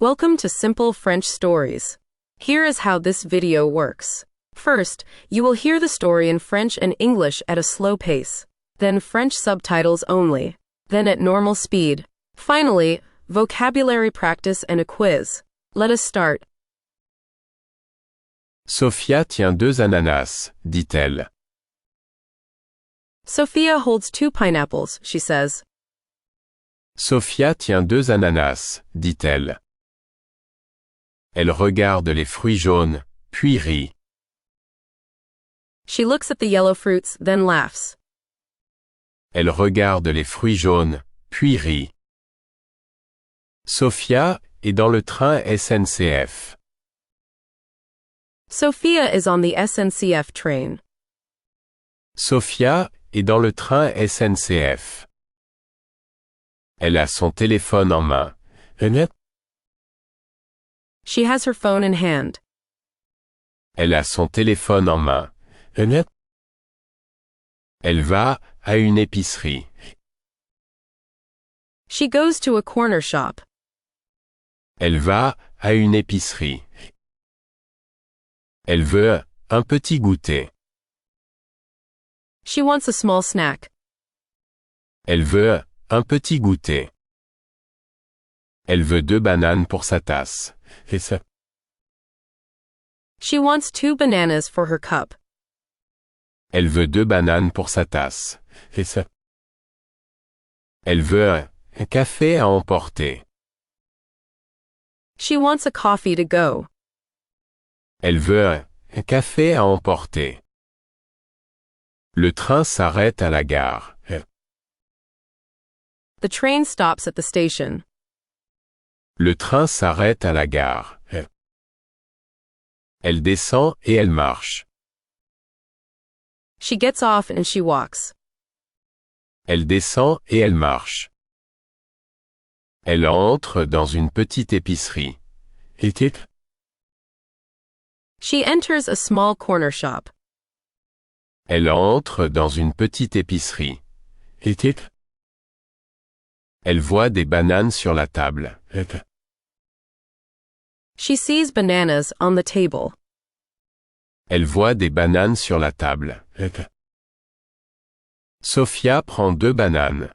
Welcome to Simple French Stories. Here is how this video works. First, you will hear the story in French and English at a slow pace. Then French subtitles only. Then at normal speed. Finally, vocabulary practice and a quiz. Let us start. Sophia tient 2 ananas, dit-elle. Sophia holds 2 pineapples, she says. Sophia tient 2 ananas, dit-elle. Elle regarde les fruits jaunes, puis rit. She looks at the yellow fruits, then laughs. Elle regarde les fruits jaunes, puis rit. Sophia est dans le train SNCF. Sophia is on the SNCF train. Sophia est dans le train SNCF. Elle a son téléphone en main. She has her phone in hand. Elle a son téléphone en main. Elle va à une épicerie. She goes to a corner shop. Elle va à une épicerie. Elle veut un petit goûter. She wants a small snack. Elle veut un petit goûter. Elle veut 2 bananes pour sa tasse. She wants 2 bananas for her cup. Elle veut 2 bananes pour sa tasse. Elle veut un café à emporter. She wants a coffee to go. Elle veut un café à emporter. Le train s'arrête à la gare. The train stops at the station. Le train s'arrête à la gare. Elle descend et elle marche. She gets off and she walks. Elle descend et elle marche. Elle entre dans une petite épicerie. She enters a small corner shop. Elle entre dans une petite épicerie. Elle voit des bananes sur la table. She sees bananas on the table. Elle voit des bananes sur la table. Sophia prend 2 bananes.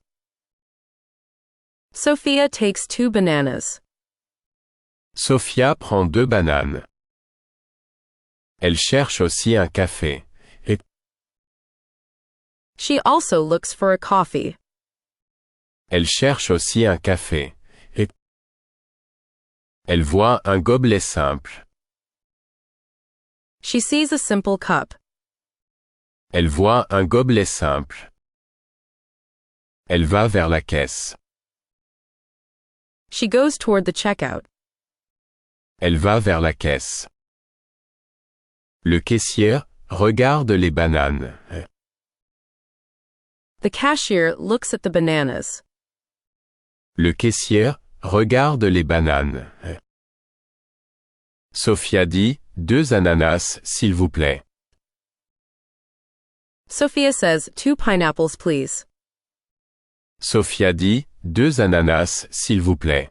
Sophia takes 2 bananas. Sophia prend 2 bananes. Elle cherche aussi un café. She also looks for a coffee. Elle cherche aussi un café. Elle voit un gobelet simple. She sees a simple cup. Elle voit un gobelet simple. Elle va vers la caisse. She goes toward the checkout. Elle va vers la caisse. Le caissier regarde les bananes. The cashier looks at the bananas. Le caissier regarde les bananes. Sophia dit, 2 ananas, s'il vous plaît. Sophia says, 2 pineapples, please. Sophia dit, 2 ananas, s'il vous plaît.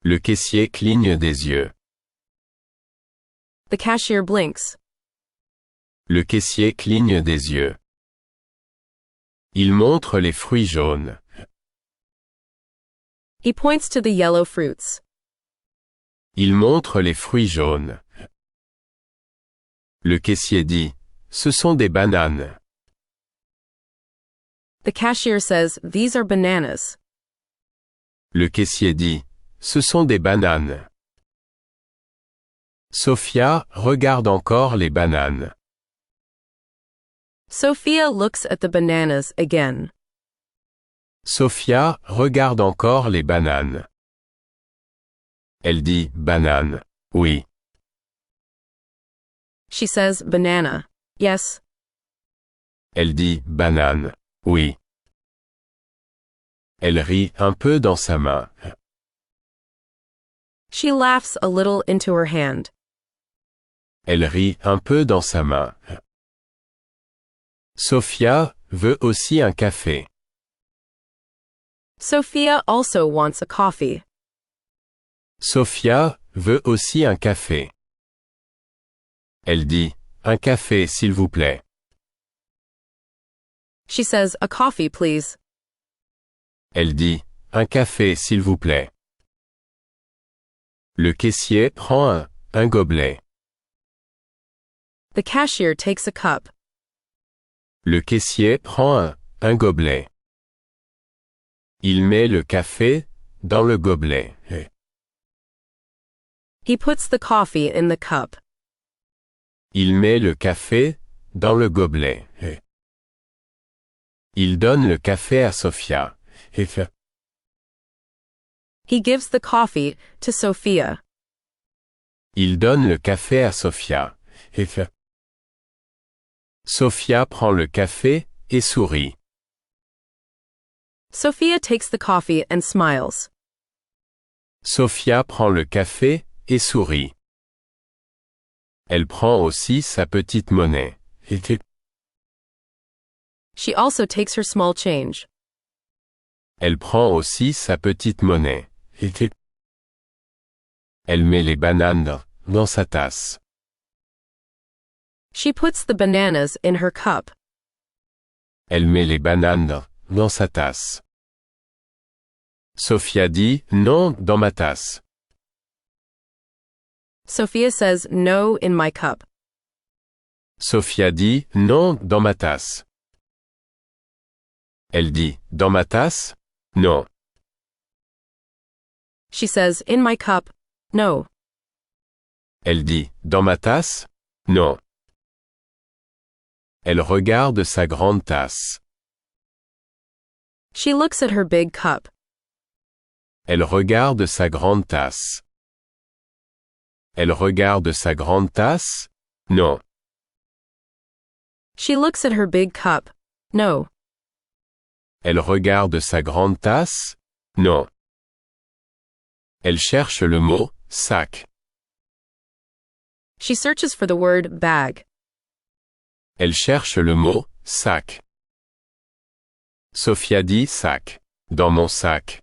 Le caissier cligne des yeux. The cashier blinks. Le caissier cligne des yeux. Il montre les fruits jaunes. He points to the yellow fruits. Il montre les fruits jaunes. Le caissier dit, ce sont des bananes. The cashier says, these are bananas. Le caissier dit, ce sont des bananes. Sophia regarde encore les bananes. Sophia looks at the bananas again. Sophia regarde encore les bananes. Elle dit, banane, oui. She says, banana. Yes. Elle dit, banane, oui. Elle rit un peu dans sa main. She laughs a little into her hand. Elle rit un peu dans sa main. Sophia veut aussi un café. Sophia also wants a coffee. Sophia veut aussi un café. Elle dit, un café s'il vous plaît. She says, a coffee, please. Elle dit, un café s'il vous plaît. Le caissier prend un gobelet. The cashier takes a cup. Le caissier prend un gobelet. Il met le café dans le gobelet. He puts the coffee in the cup. Il met le café dans le gobelet. Il donne le café à Sophia. He gives the coffee to Sophia. Il donne le café à Sophia. Sophia prend le café et sourit. Sophia takes the coffee and smiles. Sophia prend le café et sourit. Elle prend aussi sa petite monnaie. She also takes her small change. Elle prend aussi sa petite monnaie. Elle met les bananes dans sa tasse. She puts the bananas in her cup. Elle met les bananes dans sa tasse. Sophia dit non dans ma tasse. Sophia says, no in my cup. Sophia dit non dans ma tasse. Elle dit dans ma tasse? Non. She says, in my cup, no. Elle dit dans ma tasse? Non. Elle regarde sa grande tasse. She looks at her big cup. Elle regarde sa grande tasse. Elle regarde sa grande tasse? Non. She looks at her big cup. No. Elle regarde sa grande tasse? Non. Elle cherche le mot sac. She searches for the word bag. Elle cherche le mot sac. Sophia dit sac. Dans mon sac.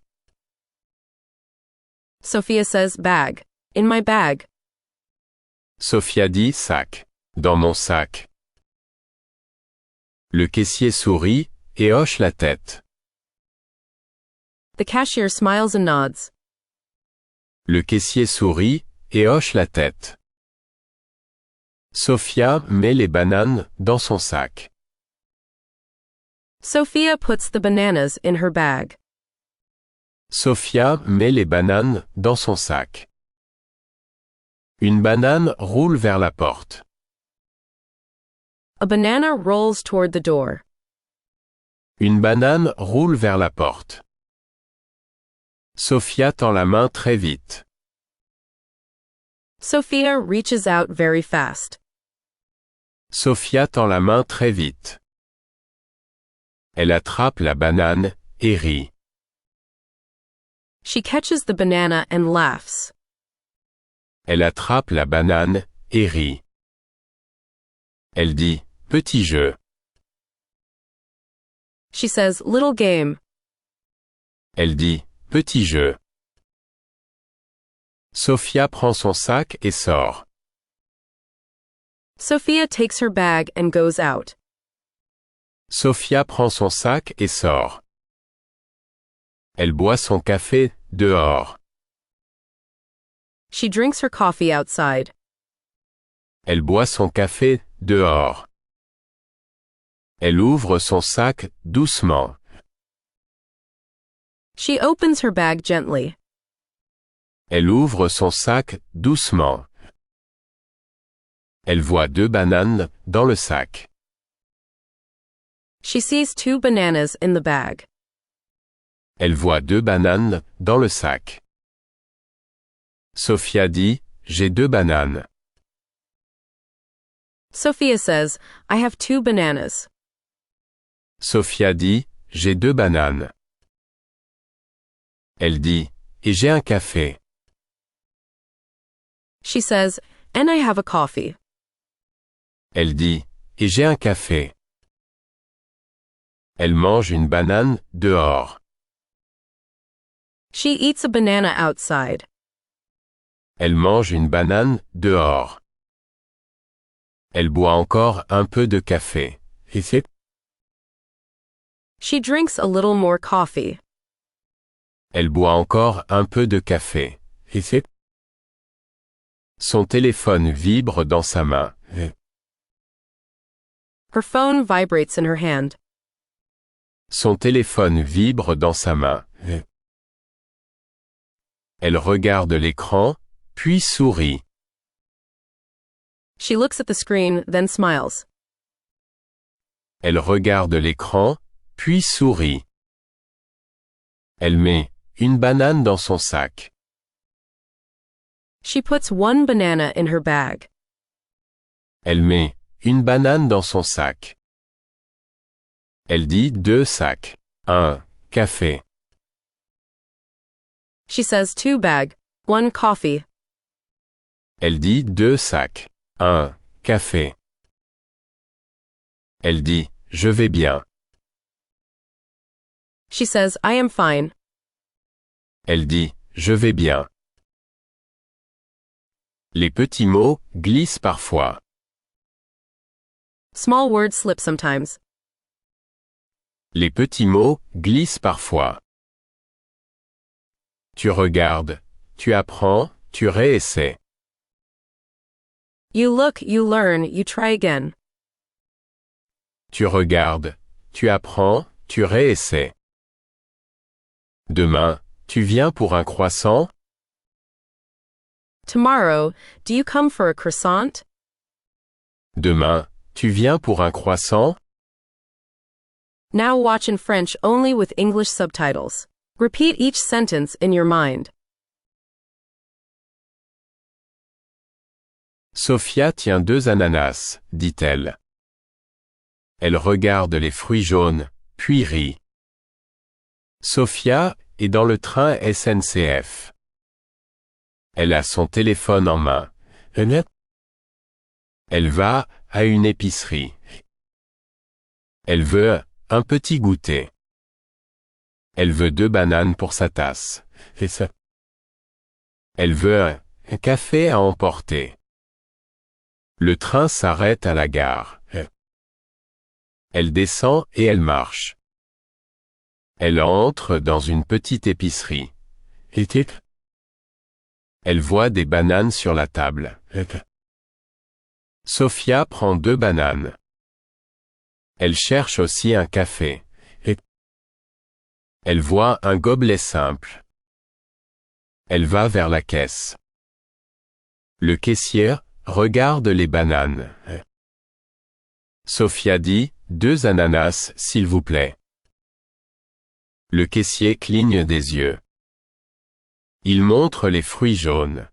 Sophia says bag. In my bag. Sophia dit sac. Dans mon sac. Le caissier sourit et hoche la tête. The cashier smiles and nods. Le caissier sourit et hoche la tête. Sophia met les bananes dans son sac. Sophia puts the bananas in her bag. Sophia met les bananes dans son sac. Une banane roule vers la porte. A banana rolls toward the door. Une banane roule vers la porte. Sophia tend la main très vite. Sophia reaches out very fast. Sophia tend la main très vite. Elle attrape la banane et rit. She catches the banana and laughs. Elle attrape la banane et rit. Elle dit « petit jeu ». She says, little game. Elle dit « petit jeu ». Sophia prend son sac et sort. Sophia takes her bag and goes out. Sophia prend son sac et sort. Elle boit son café dehors. She drinks her coffee outside. Elle boit son café dehors. Elle ouvre son sac doucement. She opens her bag gently. Elle ouvre son sac doucement. Elle voit 2 bananes dans le sac. She sees 2 bananas in the bag. Elle voit 2 bananes dans le sac. Sophia dit « J'ai 2 bananes ». Sophia says, I have 2 bananas. Sophia dit « J'ai 2 bananes ». Elle dit « Et j'ai un café ». She says, and I have a coffee. Elle dit « Et j'ai un café ». Elle mange une banane dehors. She eats a banana outside. Elle mange une banane dehors. Elle boit encore un peu de café. She drinks a little more coffee. Elle boit encore un peu de café. Son téléphone vibre dans sa main. Her phone vibrates in her hand. Son téléphone vibre dans sa main. Elle regarde l'écran, puis sourit. She looks at the screen, then smiles. Elle regarde l'écran, puis sourit. Elle met une banane dans son sac. She puts one banana in her bag. Elle met une banane dans son sac. Elle dit 2 sacs. 1 café. She says 2 bag, 1 coffee. Elle dit 2 sacs. 1 café. Elle dit je vais bien. She says I am fine. Elle dit je vais bien. Les petits mots glissent parfois. Small words slip sometimes. Les petits mots glissent parfois. Tu regardes, tu apprends, tu réessais. You look, you learn, you try again. Tu regardes, tu apprends, tu réessais. Demain, tu viens pour un croissant? Tomorrow, do you come for a croissant? Demain, tu viens pour un croissant? Now watch in French only with English subtitles. Repeat each sentence in your mind. Sophia tient 2 ananas, dit-elle. Elle regarde les fruits jaunes, puis rit. Sophia est dans le train SNCF. Elle a son téléphone en main. Elle va à une épicerie. Elle veut un petit goûter. Elle veut 2 bananes pour sa tasse. Elle veut un café à emporter. Le train s'arrête à la gare. Elle descend et elle marche. Elle entre dans une petite épicerie. Elle voit des bananes sur la table. Sophia prend 2 bananes. Elle cherche aussi un café. Elle voit un gobelet simple. Elle va vers la caisse. Le caissier regarde les bananes. Sophia dit 2 ananas, s'il vous plaît. Le caissier cligne des yeux. Il montre les fruits jaunes.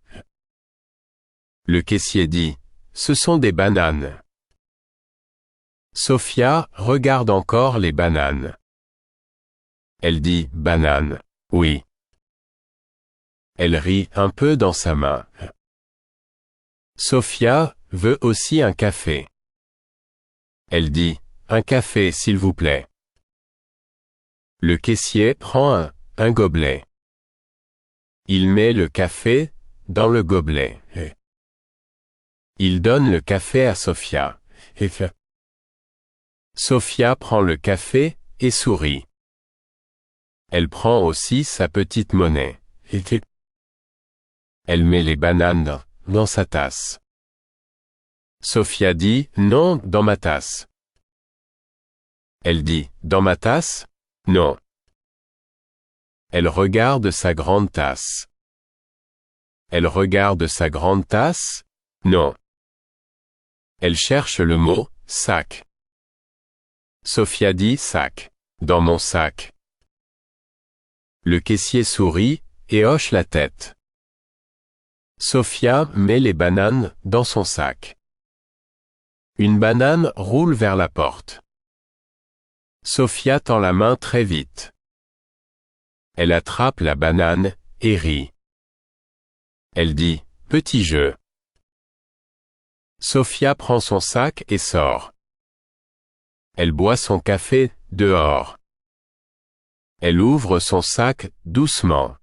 Le caissier dit ce sont des bananes. Sophia regarde encore les bananes. Elle dit banane, oui. Elle rit un peu dans sa main. Sophia veut aussi un café. Elle dit un café s'il vous plaît. Le caissier prend un gobelet. Il met le café dans le gobelet. Il donne le café à Sophia. Sophia prend le café et sourit. Elle prend aussi sa petite monnaie. Elle met les bananes dans sa tasse. Sophia dit non, dans ma tasse. Elle dit dans ma tasse? Non. Elle regarde sa grande tasse. Elle regarde sa grande tasse? Non. Elle cherche le mot sac. Sophia dit sac. Dans mon sac. Le caissier sourit et hoche la tête. Sophia met les bananes dans son sac. Une banane roule vers la porte. Sophia tend la main très vite. Elle attrape la banane et rit. Elle dit « Petit jeu ». Sophia prend son sac et sort. Elle boit son café dehors. Elle ouvre son sac doucement.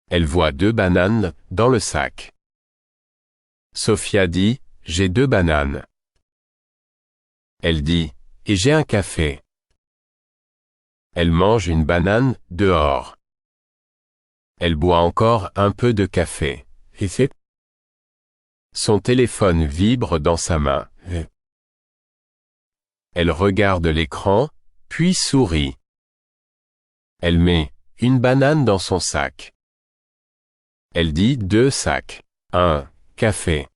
Elle voit 2 bananes dans le sac. Sophia dit, j'ai 2 bananes. Elle dit, et j'ai un café. Elle mange une banane dehors. Elle boit encore un peu de café. Et c'est... Son téléphone vibre dans sa main. Elle regarde l'écran, puis sourit. Elle met une banane dans son sac. Elle dit 2 sacs. Un café.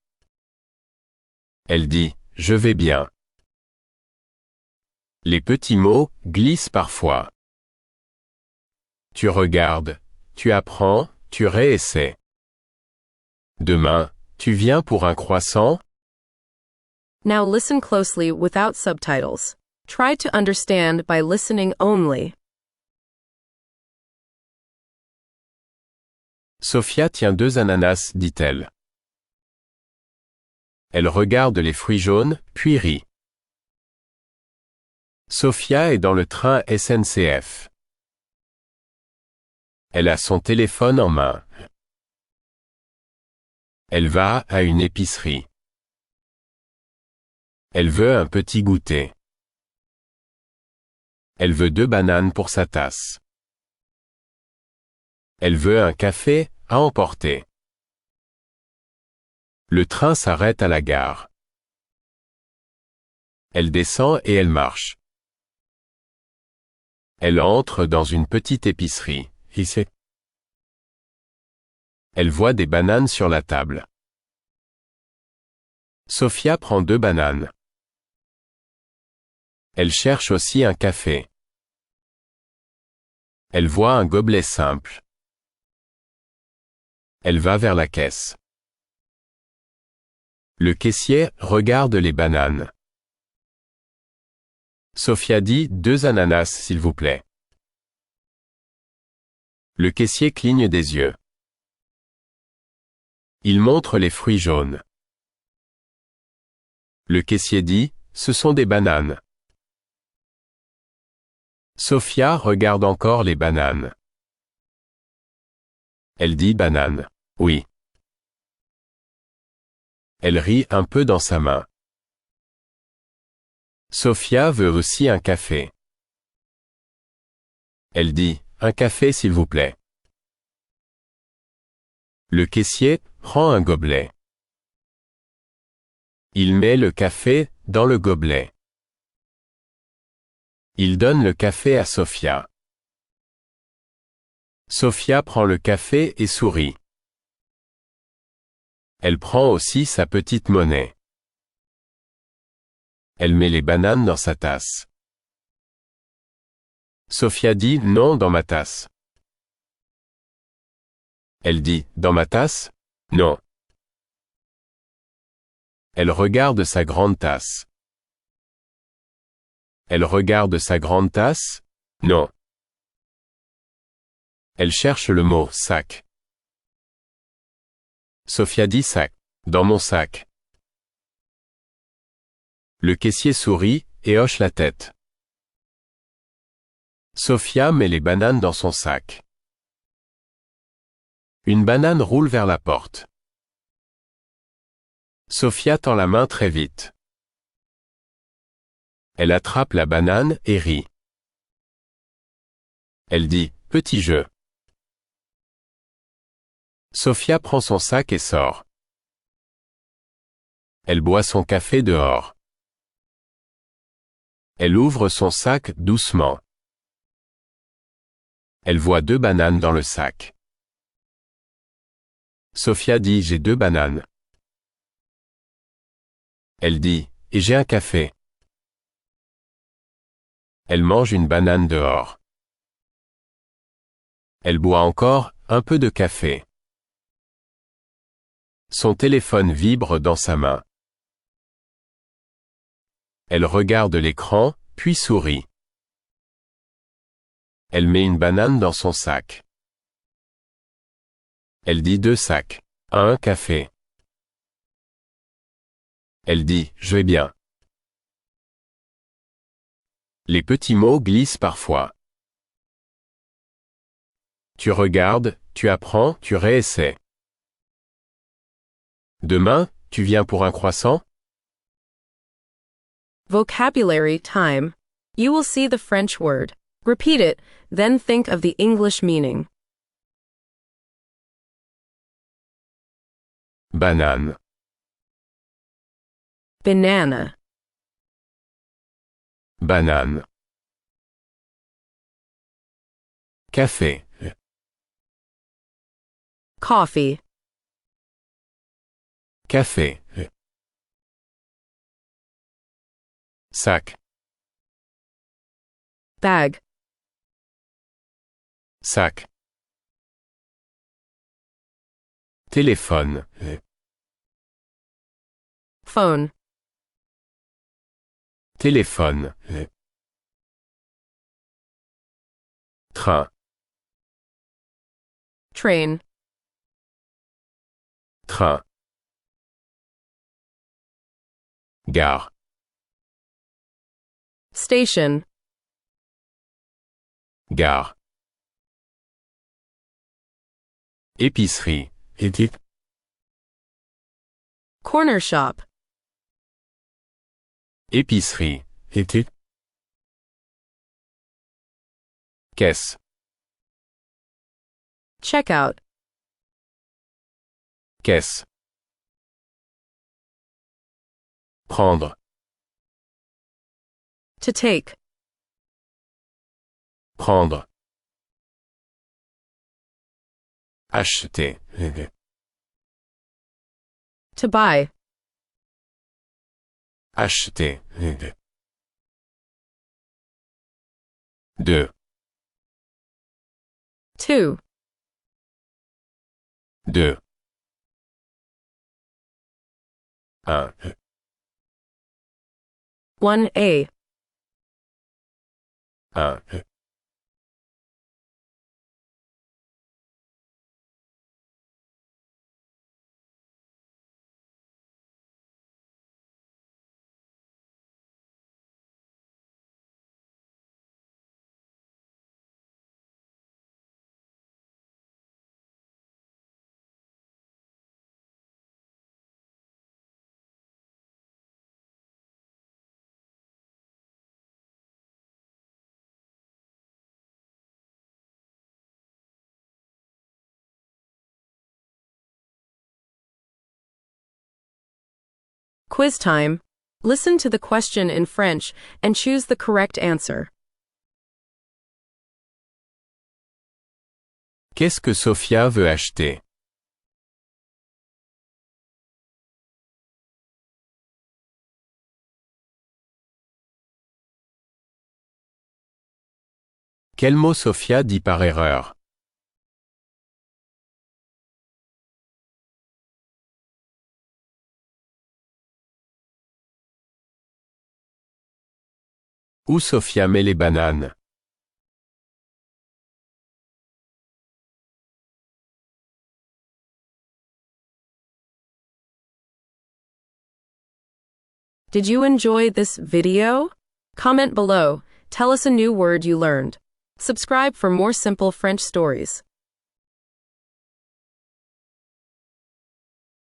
Elle dit, je vais bien. Les petits mots glissent parfois. Tu regardes, tu apprends, tu réessais. Demain, tu viens pour un croissant? Now listen closely without subtitles. Try to understand by listening only. Sophia tient 2 ananas, dit-elle. Elle regarde les fruits jaunes, puis rit. Sophia est dans le train SNCF. Elle a son téléphone en main. Elle va à une épicerie. Elle veut un petit goûter. Elle veut 2 bananes pour sa tasse. Elle veut un café à emporter. Le train s'arrête à la gare. Elle descend et elle marche. Elle entre dans une petite épicerie. Ici. Elle voit des bananes sur la table. Sophia prend 2 bananes. Elle cherche aussi un café. Elle voit un gobelet simple. Elle va vers la caisse. Le caissier regarde les bananes. Sophia dit 2 ananas s'il vous plaît. Le caissier cligne des yeux. Il montre les fruits jaunes. Le caissier dit, ce sont des bananes. Sophia regarde encore les bananes. Elle dit banane. Oui. Elle rit un peu dans sa main. Sophia veut aussi un café. Elle dit, un café s'il vous plaît. Le caissier prend un gobelet. Il met le café dans le gobelet. Il donne le café à Sophia. Sophia prend le café et sourit. Elle prend aussi sa petite monnaie. Elle met les bananes dans sa tasse. Sophia dit non dans ma tasse. Elle dit dans ma tasse? Non. Elle regarde sa grande tasse. Elle regarde sa grande tasse? Non. Elle cherche le mot sac. Sophia dit sac. Dans mon sac. Le caissier sourit et hoche la tête. Sophia met les bananes dans son sac. Une banane roule vers la porte. Sophia tend la main très vite. Elle attrape la banane et rit. Elle dit « Petit jeu ». Sophia prend son sac et sort. Elle boit son café dehors. Elle ouvre son sac doucement. Elle voit 2 bananes dans le sac. Sophia dit « J'ai 2 bananes ». Elle dit « Et j'ai un café ». Elle mange une banane dehors. Elle boit encore un peu de café. Son téléphone vibre dans sa main. Elle regarde l'écran, puis sourit. Elle met une banane dans son sac. Elle dit 2 sacs. Un café. Elle dit « Je vais bien ». Les petits mots glissent parfois. tu regardes, tu apprends, tu réessais. Demain, tu viens pour un croissant? Vocabulary time. You will see the French word. Repeat it, then think of the English meaning. Banane. Banana. Banane. Café. Coffee. Café. Sac. Bag. Sac. Téléphone. Phone. Téléphone. Train. Train. Train. Gare. Station. Gare. Épicerie. Corner shop. Épicerie. Caisse. Checkout. Caisse. Prendre. To take. Prendre. Acheter. To buy. Acheter. Deux. To. Deux. Un. 1A. Un. Quiz time. Listen to the question in French and choose the correct answer. Qu'est-ce que Sophia veut acheter? Quel mot Sophia dit par erreur? Où Sophia met les bananes? Did you enjoy this video? Comment below. Tell us a new word you learned. Subscribe for more simple French stories.